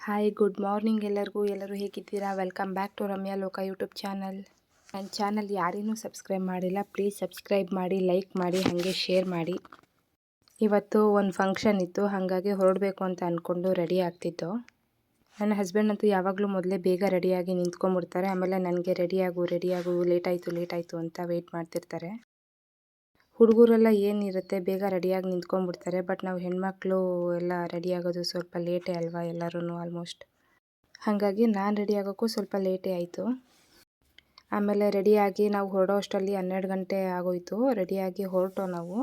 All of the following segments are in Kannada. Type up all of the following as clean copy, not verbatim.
ಹಾಯ್, ಗುಡ್ ಮಾರ್ನಿಂಗ್ ಎಲ್ಲರಿಗೂ. ಎಲ್ಲರೂ ಹೇಗಿದ್ದೀರಾ? ವೆಲ್ಕಮ್ ಬ್ಯಾಕ್ ಟು ರಮ್ಯಾ ಲೋಕ ಯೂಟ್ಯೂಬ್ ಚಾನಲ್. ನನ್ನ ಚಾನಲ್ ಯಾರೇನೂ ಸಬ್ಸ್ಕ್ರೈಬ್ ಮಾಡಿಲ್ಲ, ಪ್ಲೀಸ್ ಸಬ್ಸ್ಕ್ರೈಬ್ ಮಾಡಿ, ಲೈಕ್ ಮಾಡಿ, ಹಾಗೆ ಶೇರ್ ಮಾಡಿ. ಇವತ್ತು ಒಂದು ಫಂಕ್ಷನ್ ಇತ್ತು, ಹಾಗಾಗಿ ಹೊರಡಬೇಕು ಅಂತ ಅಂದ್ಕೊಂಡು ರೆಡಿ ಆಗ್ತಿದ್ದು. ನನ್ನ ಹಸ್ಬೆಂಡ್ ಅಂತೂ ಯಾವಾಗಲೂ ಮೊದಲೇ ಬೇಗ ರೆಡಿಯಾಗಿ ನಿಂತ್ಕೊಂಡ್ಬಿಡ್ತಾರೆ. ಆಮೇಲೆ ನನಗೆ ರೆಡಿಯಾಗು ಲೇಟಾಯಿತು ಅಂತ ವೆಯ್ಟ್ ಮಾಡ್ತಿರ್ತಾರೆ. ಹುಡುಗರೆಲ್ಲ ಏನಿರುತ್ತೆ, ಬೇಗ ರೆಡಿಯಾಗಿ ನಿಂತ್ಕೊಂಡ್ಬಿಡ್ತಾರೆ. ಬಟ್ ನಾವು ಹೆಣ್ಮಕ್ಳು ಎಲ್ಲ ರೆಡಿಯಾಗೋದು ಸ್ವಲ್ಪ ಲೇಟೇ ಅಲ್ವಾ, ಎಲ್ಲರೂ ಆಲ್ಮೋಸ್ಟ್. ಹಾಗಾಗಿ ನಾನು ರೆಡಿ ಆಗೋಕ್ಕೂ ಸ್ವಲ್ಪ ಲೇಟೇ ಆಯಿತು. ಆಮೇಲೆ ರೆಡಿಯಾಗಿ ನಾವು ಹೊರಡೋ ಅಷ್ಟರಲ್ಲಿ 12 ಗಂಟೆ ಆಗೋಯಿತು. ರೆಡಿಯಾಗಿ ಹೊರಟೋ ನಾವು.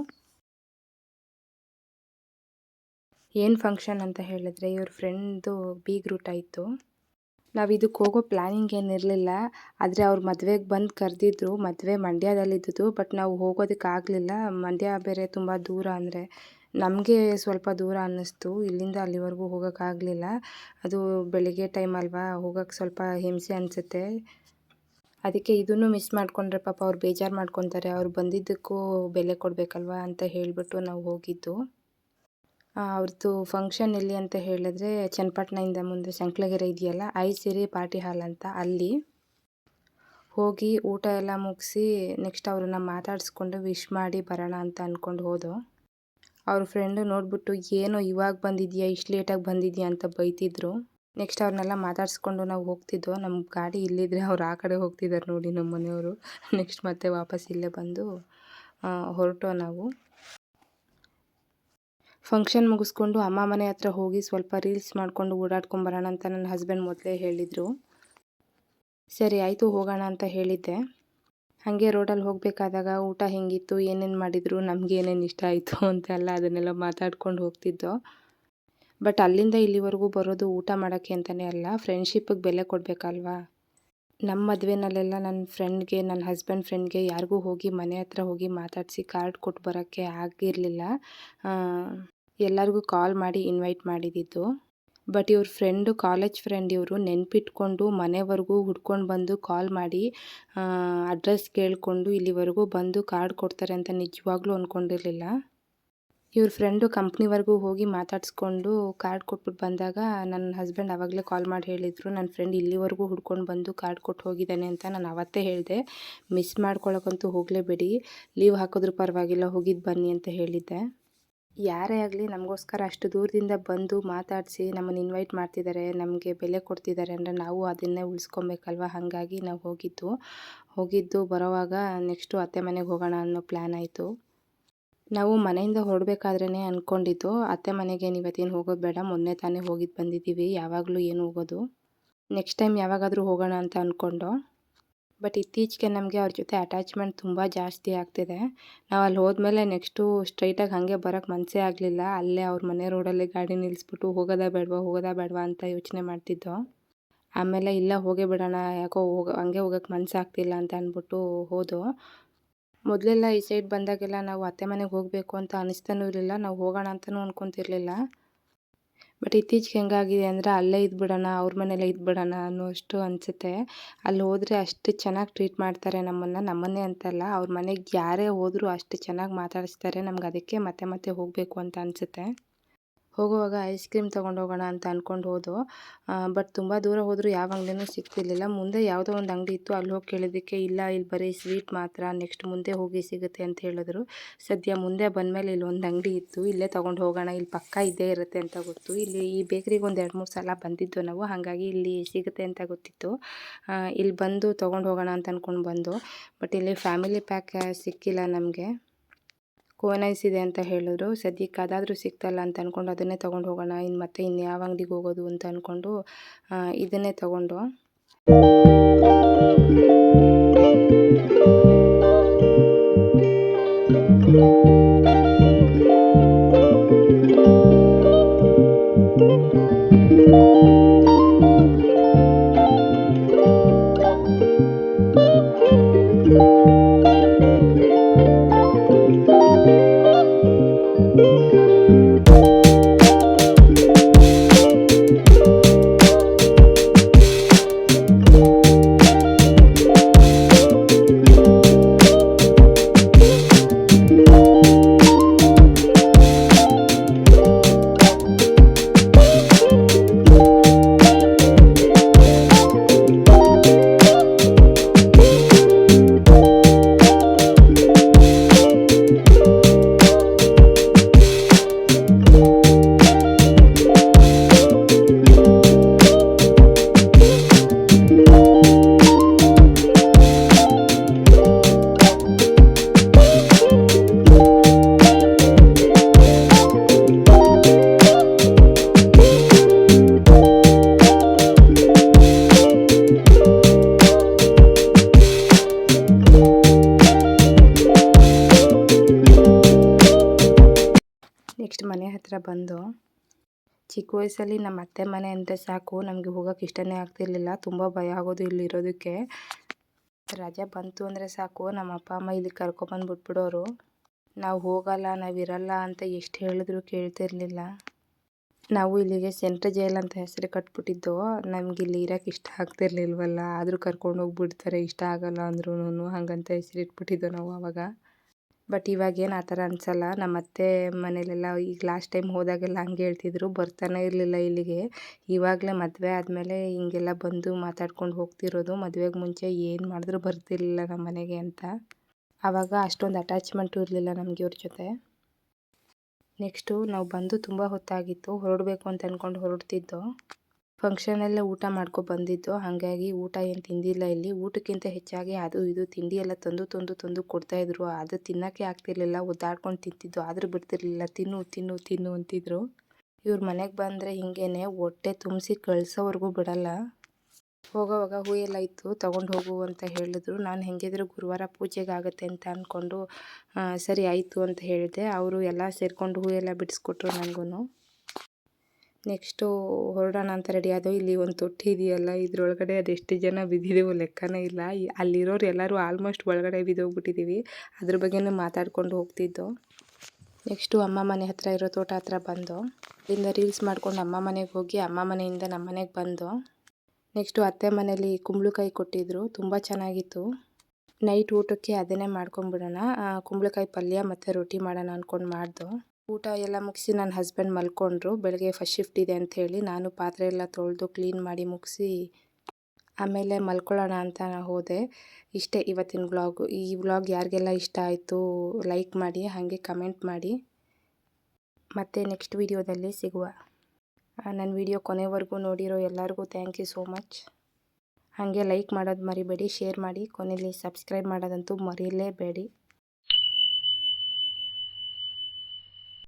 ಏನು ಫಂಕ್ಷನ್ ಅಂತ ಹೇಳಿದ್ರೆ, ಇವ್ರ ಫ್ರೆಂಡ್ದು ಬೀಗ್ರೂಟ ಇತ್ತು. ನಾವು ಇದಕ್ಕೆ ಹೋಗೋ ಪ್ಲ್ಯಾನಿಂಗ್ ಏನಿರಲಿಲ್ಲ. ಆದರೆ ಅವ್ರ ಮದುವೆಗೆ ಬಂದು ಕರೆದಿದ್ರು. ಮದುವೆ ಮಂಡ್ಯದಲ್ಲಿದ್ದು, ಬಟ್ ನಾವು ಹೋಗೋದಕ್ಕಾಗಲಿಲ್ಲ. ಮಂಡ್ಯ ಬೇರೆ ತುಂಬ ದೂರ, ಅಂದರೆ ನಮಗೆ ಸ್ವಲ್ಪ ದೂರ ಅನ್ನಿಸ್ತು. ಇಲ್ಲಿಂದ ಅಲ್ಲಿವರೆಗೂ ಹೋಗೋಕ್ಕಾಗಲಿಲ್ಲ. ಅದು ಬೆಳಿಗ್ಗೆ ಟೈಮ್ ಅಲ್ವಾ, ಹೋಗೋಕ್ಕೆ ಸ್ವಲ್ಪ ಹಿಂಸೆ ಅನಿಸುತ್ತೆ. ಅದಕ್ಕೆ ಇದನ್ನು ಮಿಸ್ ಮಾಡಿಕೊಂಡ್ರೆ ಪಾಪ ಅವ್ರು ಬೇಜಾರು ಮಾಡ್ಕೊತಾರೆ. ಅವ್ರು ಬಂದಿದ್ದಕ್ಕೂ ಬೆಲೆ ಕೊಡಬೇಕಲ್ವ ಅಂತ ಹೇಳಿಬಿಟ್ಟು ನಾವು ಹೋಗಿದ್ದು. ಅವ್ರದ್ದು ಫಂಕ್ಷನ್ ಎಲ್ಲಿ ಅಂತ ಹೇಳಿದ್ರೆ, ಚನ್ನಪಟ್ಟಣದಿಂದ ಮುಂದೆ ಸಂಕಲಗೆರೆ ಇದೆಯಲ್ಲ, ಐಸಿರಿ ಪಾರ್ಟಿ ಹಾಲ್ ಅಂತ, ಅಲ್ಲಿ ಹೋಗಿ ಊಟ ಎಲ್ಲ ಮುಗಿಸಿ ನೆಕ್ಸ್ಟ್ ಅವ್ರನ್ನ ಮಾತಾಡಿಸ್ಕೊಂಡು ವಿಶ್ ಮಾಡಿ ಬರೋಣ ಅಂತ ಅಂದ್ಕೊಂಡು ಹೋದೋ. ಅವ್ರ ಫ್ರೆಂಡು ನೋಡಿಬಿಟ್ಟು, ಏನೋ ಇವಾಗ ಬಂದಿದ್ಯಾ, ಇಷ್ಟು ಲೇಟಾಗಿ ಬಂದಿದ್ಯಾ ಅಂತ ಬೈತಿದ್ರು. ನೆಕ್ಸ್ಟ್ ಅವ್ರನ್ನೆಲ್ಲ ಮಾತಾಡಿಸ್ಕೊಂಡು ನಾವು ಹೋಗ್ತಿದ್ದೋ. ನಮ್ಮ ಗಾಡಿ ಇಲ್ಲಿದ್ರೆ ಅವ್ರು ಆ ಕಡೆ ಹೋಗ್ತಿದ್ದಾರೆ ನೋಡಿ, ನಮ್ಮ ಮನೆಯವರು. ನೆಕ್ಸ್ಟ್ ಮತ್ತೆ ವಾಪಸ್ ಇಲ್ಲೇ ಬಂದು ಹೊರಟೋ ನಾವು. ಫಂಕ್ಷನ್ ಮುಗಿಸ್ಕೊಂಡು ಅಮ್ಮ ಮನೆ ಹತ್ರ ಹೋಗಿ ಸ್ವಲ್ಪ ರೀಲ್ಸ್ ಮಾಡಿಕೊಂಡು ಓಡಾಡ್ಕೊಂಬರೋಣ ಅಂತ ನನ್ನ ಹಸ್ಬೆಂಡ್ ಮೊದಲೇ ಹೇಳಿದರು. ಸರಿ ಆಯಿತು, ಹೋಗೋಣ ಅಂತ ಹೇಳಿದ್ದೆ. ಹಾಗೆ ರೋಡಲ್ಲಿ ಹೋಗಬೇಕಾದಾಗ ಊಟ ಹೆಂಗಿತ್ತು, ಏನೇನು ಮಾಡಿದರು, ನಮ್ಗೆ ಏನೇನು ಇಷ್ಟ ಆಯಿತು ಅಂತೆಲ್ಲ ಅದನ್ನೆಲ್ಲ ಮಾತಾಡ್ಕೊಂಡು ಹೋಗ್ತಿದ್ದೋ. ಬಟ್ ಅಲ್ಲಿಂದ ಇಲ್ಲಿವರೆಗೂ ಬರೋದು ಊಟ ಮಾಡೋಕ್ಕೆ ಅಂತಲೇ ಅಲ್ಲ, ಫ್ರೆಂಡ್ಶಿಪ್ಪಿಗೆ ಬೆಲೆ ಕೊಡಬೇಕಲ್ವಾ. ನಮ್ಮ ಮದುವೆನಲ್ಲೆಲ್ಲ ನನ್ನ ಫ್ರೆಂಡ್ಗೆ, ನನ್ನ ಹಸ್ಬೆಂಡ್ ಫ್ರೆಂಡ್ಗೆ ಯಾರಿಗೂ ಹೋಗಿ ಮನೆ ಹತ್ರ ಹೋಗಿ ಮಾತಾಡಿಸಿ ಕಾರ್ಡ್ ಕೊಟ್ಟು ಬರೋಕ್ಕೆ ಆಗಿರಲಿಲ್ಲ. ಎಲ್ಲರಿಗೂ ಕಾಲ್ ಮಾಡಿ ಇನ್ವೈಟ್ ಮಾಡಿದ್ದು. ಬಟ್ ಇವ್ರ ಫ್ರೆಂಡು, ಕಾಲೇಜ್ ಫ್ರೆಂಡ್ ಇವರು, ನೆನಪಿಟ್ಕೊಂಡು ಮನೆವರೆಗೂ ಹುಡ್ಕೊಂಡು ಬಂದು ಕಾಲ್ ಮಾಡಿ ಅಡ್ರೆಸ್ ಕೇಳಿಕೊಂಡು ಇಲ್ಲಿವರೆಗೂ ಬಂದು ಕಾರ್ಡ್ ಕೊಡ್ತಾರೆ ಅಂತ ನಿಜವಾಗ್ಲೂ ಅಂದ್ಕೊಂಡಿರಲಿಲ್ಲ. ಇವ್ರ ಫ್ರೆಂಡು ಕಂಪ್ನಿವರೆಗೂ ಹೋಗಿ ಮಾತಾಡಿಸ್ಕೊಂಡು ಕಾರ್ಡ್ ಕೊಟ್ಬಿಟ್ಟು ಬಂದಾಗ ನನ್ನ ಹಸ್ಬೆಂಡ್ ಆವಾಗಲೇ ಕಾಲ್ ಮಾಡಿ ಹೇಳಿದರು, ನನ್ನ ಫ್ರೆಂಡ್ ಇಲ್ಲಿವರೆಗೂ ಹುಡ್ಕೊಂಡು ಬಂದು ಕಾರ್ಡ್ ಕೊಟ್ಟು ಹೋಗಿದ್ದಾನೆ ಅಂತ. ನಾನು ಅವತ್ತೇ ಹೇಳಿದೆ, ಮಿಸ್ ಮಾಡ್ಕೊಳ್ಳೋಕ್ಕಂತೂ ಹೋಗಲೇಬೇಡಿ, ಲೀವ್ ಹಾಕಿದ್ರೂ ಪರವಾಗಿಲ್ಲ, ಹೋಗಿದ್ದು ಬನ್ನಿ ಅಂತ ಹೇಳಿದ್ದೆ. ಯಾರೇ ಆಗಲಿ ನಮಗೋಸ್ಕರ ಅಷ್ಟು ದೂರದಿಂದ ಬಂದು ಮಾತಾಡಿಸಿ ನಮ್ಮನ್ನು ಇನ್ವೈಟ್ ಮಾಡ್ತಿದ್ದಾರೆ, ನಮಗೆ ಬೆಲೆ ಕೊಡ್ತಿದ್ದಾರೆ ಅಂದರೆ ನಾವು ಅದನ್ನೇ ಉಳಿಸ್ಕೊಬೇಕಲ್ವ. ಹಾಗಾಗಿ ನಾವು ಹೋಗಿದ್ದು ಬರೋವಾಗ ನೆಕ್ಸ್ಟು ಅತ್ತೆ ಮನೆಗೆ ಹೋಗೋಣ ಅನ್ನೋ ಪ್ಲ್ಯಾನ್ ಆಯಿತು. ನಾವು ಮನೆಯಿಂದ ಹೊರಡಬೇಕಾದ್ರೇ ಅಂದ್ಕೊಂಡಿದ್ದು, ಅತ್ತೆ ಮನೆಗೆ ಇವತ್ತೇನು ಹೋಗೋದು ಬೇಡ, ಮೊನ್ನೆ ತಾನೇ ಹೋಗಿದ್ದು ಬಂದಿದ್ದೀವಿ, ಯಾವಾಗಲೂ ಏನು ಹೋಗೋದು, ನೆಕ್ಸ್ಟ್ ಟೈಮ್ ಯಾವಾಗಾದರೂ ಹೋಗೋಣ ಅಂತ ಅಂದ್ಕೊಂಡು. ಬಟ್ ಇತ್ತೀಚೆಗೆ ನಮಗೆ ಅವ್ರ ಜೊತೆ ಅಟ್ಯಾಚ್ಮೆಂಟ್ ತುಂಬ ಜಾಸ್ತಿ ಆಗ್ತಿದೆ. ನಾವು ಅಲ್ಲಿ ಹೋದ್ಮೇಲೆ ನೆಕ್ಸ್ಟು ಸ್ಟ್ರೈಟಾಗಿ ಹಾಗೆ ಬರೋಕ್ಕೆ ಮನಸ್ಸೇ ಆಗಲಿಲ್ಲ. ಅಲ್ಲೇ ಅವ್ರ ಮನೆ ರೋಡಲ್ಲೇ ಗಾಡಿ ನಿಲ್ಲಿಸ್ಬಿಟ್ಟು ಹೋಗೋದಾ ಬೇಡವಾ ಅಂತ ಯೋಚನೆ ಮಾಡ್ತಿದ್ದೋ. ಆಮೇಲೆ ಇಲ್ಲ, ಹೋಗೇ ಬಿಡೋಣ, ಯಾಕೋ ಹಂಗೆ ಹೋಗೋಕ್ಕೆ ಮನಸ್ಸಾಗ್ತಿಲ್ಲ ಅಂತ ಅಂದ್ಬಿಟ್ಟು ಹೋದೋ. ಮೊದಲೆಲ್ಲ ಈ ಸೈಡ್ ಬಂದಾಗೆಲ್ಲ ನಾವು ಅತ್ತೆ ಮನೆಗೆ ಹೋಗಬೇಕು ಅಂತ ಅನ್ನಿಸ್ತಾನೂ ಇರಲಿಲ್ಲ, ನಾವು ಹೋಗೋಣ ಅಂತಲೂ ಅಂದ್ಕೊತಿರ್ಲಿಲ್ಲ. ಬಟ್ ಇತ್ತೀಚೆಗೆ ಹೆಂಗಾಗಿದೆ ಅಂದರೆ, ಅಲ್ಲೇ ಇದ್ಬಿಡೋಣ, ಅವ್ರ ಮನೆಯಲ್ಲೇ ಇದ್ಬಿಡೋಣ ಅನ್ನೋಷ್ಟು ಅನಿಸುತ್ತೆ. ಅಲ್ಲಿ ಹೋದರೆ ಅಷ್ಟು ಚೆನ್ನಾಗಿ ಟ್ರೀಟ್ ಮಾಡ್ತಾರೆ ನಮ್ಮನ್ನೇ ಅಂತಲ್ಲ, ಅವ್ರ ಮನೆಗೆ ಯಾರೇ ಹೋದರೂ ಅಷ್ಟು ಚೆನ್ನಾಗಿ ಮಾತಾಡಿಸ್ತಾರೆ. ನಮ್ಗೆ ಅದಕ್ಕೆ ಮತ್ತೆ ಹೋಗಬೇಕು ಅಂತ ಅನಿಸುತ್ತೆ. ಹೋಗುವಾಗ ಐಸ್ ಕ್ರೀಮ್ ತೊಗೊಂಡು ಹೋಗೋಣ ಅಂತ ಅಂದ್ಕೊಂಡು ಹೋದೋ. ಬಟ್ ತುಂಬ ದೂರ ಹೋದರೂ ಯಾವ ಅಂಗಡಿನೂ ಸಿಗ್ತಿರ್ಲಿಲ್ಲ. ಮುಂದೆ ಯಾವುದೋ ಒಂದು ಅಂಗಡಿ ಇತ್ತು, ಅಲ್ಲಿ ಹೋಗಿ ಕೇಳಿದ್ದಕ್ಕೆ ಇಲ್ಲ, ಇಲ್ಲಿ ಬರೀ ಸ್ವೀಟ್ ಮಾತ್ರ, ನೆಕ್ಸ್ಟ್ ಮುಂದೆ ಹೋಗಿ ಸಿಗುತ್ತೆ ಅಂತ ಹೇಳಿದ್ರು. ಸದ್ಯ ಮುಂದೆ ಬಂದಮೇಲೆ ಇಲ್ಲೊಂದು ಅಂಗಡಿ ಇತ್ತು, ಇಲ್ಲೇ ತೊಗೊಂಡು ಹೋಗೋಣ, ಇಲ್ಲಿ ಪಕ್ಕ ಇದ್ದೇ ಇರುತ್ತೆ ಅಂತ ಗೊತ್ತು. ಇಲ್ಲಿ ಈ ಬೇಕ್ರಿಗೆ ಒಂದು 2-3 ಸಲ ಬಂದಿದ್ದು ನಾವು, ಹಾಗಾಗಿ ಇಲ್ಲಿ ಸಿಗುತ್ತೆ ಅಂತ ಗೊತ್ತಿತ್ತು. ಇಲ್ಲಿ ಬಂದು ತೊಗೊಂಡು ಹೋಗೋಣ ಅಂತ ಅಂದ್ಕೊಂಡು ಬಂದು, ಬಟ್ ಇಲ್ಲಿ ಫ್ಯಾಮಿಲಿ ಪ್ಯಾಕ್ ಸಿಕ್ಕಿಲ್ಲ ನಮಗೆ. ಕೋನೈಸ್ ಇದೆ ಅಂತ ಹೇಳಿದ್ರು. ಸದ್ಯಕ್ಕೆ ಅದಾದರೂ ಸಿಕ್ತಲ್ಲ ಅಂತ ಅಂದ್ಕೊಂಡು ಅದನ್ನೇ ತೊಗೊಂಡು ಹೋಗೋಣ, ಮತ್ತೆ ಇನ್ಯಾವ ಅಂಗಡಿಗೆ ಹೋಗೋದು ಅಂತ ಅಂದ್ಕೊಂಡು ಇದನ್ನೇ ತೊಗೊಂಡು. ನೆಕ್ಸ್ಟ್ ಮನೆ ಹತ್ತಿರ ಬಂದು ಚಿಕ್ಕ ವಯಸ್ಸಲ್ಲಿ ನಮ್ಮ ಅತ್ತೆ ಮನೆ ಅಂದರೆ ಸಾಕು ನಮಗೆ ಹೋಗೋಕ್ಕೆ ಇಷ್ಟನೇ ಆಗ್ತಿರ್ಲಿಲ್ಲ. ತುಂಬ ಭಯ ಆಗೋದು ಇಲ್ಲಿರೋದಕ್ಕೆ. ರಜೆ ಬಂತು ಅಂದರೆ ಸಾಕು ನಮ್ಮ ಅಪ್ಪ ಅಮ್ಮ ಇಲ್ಲಿ ಕರ್ಕೊಬಂದು ನಾವು ಹೋಗಲ್ಲ ನಾವಿರಲ್ಲ ಅಂತ ಎಷ್ಟು ಹೇಳಿದ್ರು ಕೇಳ್ತಿರ್ಲಿಲ್ಲ. ನಾವು ಇಲ್ಲಿಗೆ ಸೆಂಟ್ರಲ್ ಜೈಲ್ ಅಂತ ಹೆಸರು ಕಟ್ಬಿಟ್ಟಿದ್ದು. ನಮ್ಗೆ ಇಲ್ಲಿ ಇರೋಕ್ಕೆ ಇಷ್ಟ ಆಗ್ತಿರ್ಲಿಲ್ವಲ್ಲ, ಆದರೂ ಕರ್ಕೊಂಡು ಹೋಗ್ಬಿಡ್ತಾರೆ ಇಷ್ಟ ಆಗಲ್ಲ ಅಂದ್ರೂ ಹಾಗಂತ ಹೆಸರಿಟ್ಬಿಟ್ಟಿದ್ದು ನಾವು ಆವಾಗ. ಬಟ್ ಇವಾಗೇನು ಆ ಥರ ಅನಿಸಲ್ಲ. ನಮ್ಮ ಅತ್ತೆ ಮನೇಲೆಲ್ಲ ಈಗ ಲಾಸ್ಟ್ ಟೈಮ್ ಹೋದಾಗೆಲ್ಲ ಹಂಗೆ ಹೇಳ್ತಿದ್ರು, ಬರ್ತಾನೆ ಇರಲಿಲ್ಲ ಇಲ್ಲಿಗೆ. ಇವಾಗಲೇ ಮದುವೆ ಆದಮೇಲೆ ಹಿಂಗೆಲ್ಲ ಬಂದು ಮಾತಾಡ್ಕೊಂಡು ಹೋಗ್ತಿರೋದು. ಮದುವೆಗೆ ಮುಂಚೆ ಏನು ಮಾಡಿದ್ರು ಬರ್ತಿರ್ಲಿಲ್ಲ ನಮ್ಮ ಮನೆಗೆ ಅಂತ. ಆವಾಗ ಅಷ್ಟೊಂದು ಅಟ್ಯಾಚ್ಮೆಂಟು ಇರಲಿಲ್ಲ ನಮಗೆ ಇವ್ರ ಜೊತೆ. ನೆಕ್ಸ್ಟು ನಾವು ಬಂದು ತುಂಬ ಹೊತ್ತಾಗಿತ್ತು. ಹೊರಡಬೇಕು ಅಂತ ಅಂದ್ಕೊಂಡು ಹೊರಡ್ತಿದ್ದೋ. ಫಂಕ್ಷನಲ್ಲೇ ಊಟ ಬಂದಿದ್ದು, ಹಾಗಾಗಿ ಊಟ ಏನು ತಿಂದಿಲ್ಲ ಇಲ್ಲಿ. ಊಟಕ್ಕಿಂತ ಹೆಚ್ಚಾಗಿ ಅದು ಇದು ತಿಂಡಿ ಎಲ್ಲ ತಂದು ಕೊಡ್ತಾಯಿದ್ರು. ಅದು ತಿನ್ನೋಕ್ಕೆ ಆಗ್ತಿರ್ಲಿಲ್ಲ, ಒದ್ದಾಡ್ಕೊಂಡು ತಿಂತಿದ್ದು, ಆದರೂ ಬಿಡ್ತಿರ್ಲಿಲ್ಲ. ತಿನ್ನು ತಿನ್ನು ತಿನ್ನು ಅಂತಿದ್ರು. ಇವ್ರ ಮನೆಗೆ ಬಂದರೆ ಹಿಂಗೇನೆ ಹೊಟ್ಟೆ ತುಂಬಿಸಿ ಕಳಿಸೋವರೆಗೂ ಬಿಡಲ್ಲ. ಹೋಗೋವಾಗ ಹೂ ಎಲ್ಲ ಇತ್ತು ತೊಗೊಂಡು ಹೋಗು ಅಂತ ಹೇಳಿದ್ರು. ನಾನು ಹೆಂಗಿದ್ರು ಗುರುವಾರ ಪೂಜೆಗೆ ಆಗುತ್ತೆ ಅಂತ ಅಂದ್ಕೊಂಡು ಸರಿ ಆಯಿತು ಅಂತ ಹೇಳಿದೆ. ಅವರು ಎಲ್ಲ ಸೇರಿಕೊಂಡು ಹೂ ಎಲ್ಲ ಬಿಡಿಸ್ಕೊಟ್ರು ನನಗೂ. ನೆಕ್ಸ್ಟು ಹೊರಡೋಣ ಅಂತ ರೆಡಿ ಆದವು. ಇಲ್ಲಿ ಒಂದು ತೊಟ್ಟಿ ಇದೆಯಲ್ಲ, ಇದ್ರೊಳಗಡೆ ಅದೆಷ್ಟು ಜನ ಬಿದ್ದಿದ್ದೀವೋ ಲೆಕ್ಕನೇ ಇಲ್ಲ. ಅಲ್ಲಿರೋರು ಎಲ್ಲರೂ ಆಲ್ಮೋಸ್ಟ್ ಒಳಗಡೆ ಬಿದ್ದೋಗ್ಬಿಟ್ಟಿದ್ದೀವಿ. ಅದ್ರ ಬಗ್ಗೆನೂ ಮಾತಾಡ್ಕೊಂಡು ಹೋಗ್ತಿದ್ದೋ. ನೆಕ್ಸ್ಟು ಅಮ್ಮ ಮನೆ ಹತ್ತಿರ ಇರೋ ತೋಟ ಹತ್ರ ಬಂದು ಇಲ್ಲಿಂದ ರೀಲ್ಸ್ ಮಾಡ್ಕೊಂಡು ಅಮ್ಮ ಮನೆಗೆ ಹೋಗಿ ಅಮ್ಮ ಮನೆಯಿಂದ ನಮ್ಮ ಮನೆಗೆ ಬಂದು ನೆಕ್ಸ್ಟು ಅತ್ತೆ ಮನೇಲಿ ಕುಂಬಳಕಾಯಿ ಕೊಟ್ಟಿದ್ದರು. ತುಂಬ ಚೆನ್ನಾಗಿತ್ತು. ನೈಟ್ ಊಟಕ್ಕೆ ಅದನ್ನೇ ಮಾಡ್ಕೊಂಬಿಡೋಣ, ಕುಂಬಳಕಾಯಿ ಪಲ್ಯ ಮತ್ತು ರೊಟ್ಟಿ ಮಾಡೋಣ ಅಂದ್ಕೊಂಡು ಮಾಡ್ದು. ಊಟ ಎಲ್ಲ ಮುಗಿಸಿ ನನ್ನ ಹಸ್ಬೆಂಡ್ ಮಲ್ಕೊಂಡ್ರು. ಬೆಳಗ್ಗೆ ಫಸ್ಟ್ ಶಿಫ್ಟ್ ಇದೆ ಅಂಥೇಳಿ ನಾನು ಪಾತ್ರೆ ಎಲ್ಲ ತೊಳೆದು ಕ್ಲೀನ್ ಮಾಡಿ ಮುಗಿಸಿ ಆಮೇಲೆ ಮಲ್ಕೊಳ್ಳೋಣ ಅಂತ ಹೋದೆ. ಇಷ್ಟೇ ಇವತ್ತಿನ ವ್ಲಾಗು. ಈ ವ್ಲಾಗ್ ಯಾರಿಗೆಲ್ಲ ಇಷ್ಟ ಆಯಿತು ಲೈಕ್ ಮಾಡಿ, ಹಾಗೆ ಕಮೆಂಟ್ ಮಾಡಿ. ಮತ್ತೆ ನೆಕ್ಸ್ಟ್ ವಿಡಿಯೋದಲ್ಲಿ ಸಿಗುವ. ನನ್ನ ವಿಡಿಯೋ ಕೊನೆವರೆಗೂ ನೋಡಿರೋ ಎಲ್ಲರಿಗೂ ಥ್ಯಾಂಕ್ ಯು ಸೋ ಮಚ್. ಹಾಗೆ ಲೈಕ್ ಮಾಡೋದು ಮರಿಬೇಡಿ, ಶೇರ್ ಮಾಡಿ, ಕೊನೆಯಲ್ಲಿ ಸಬ್ಸ್ಕ್ರೈಬ್ ಮಾಡೋದಂತೂ ಮರೆಯಲೇಬೇಡಿ.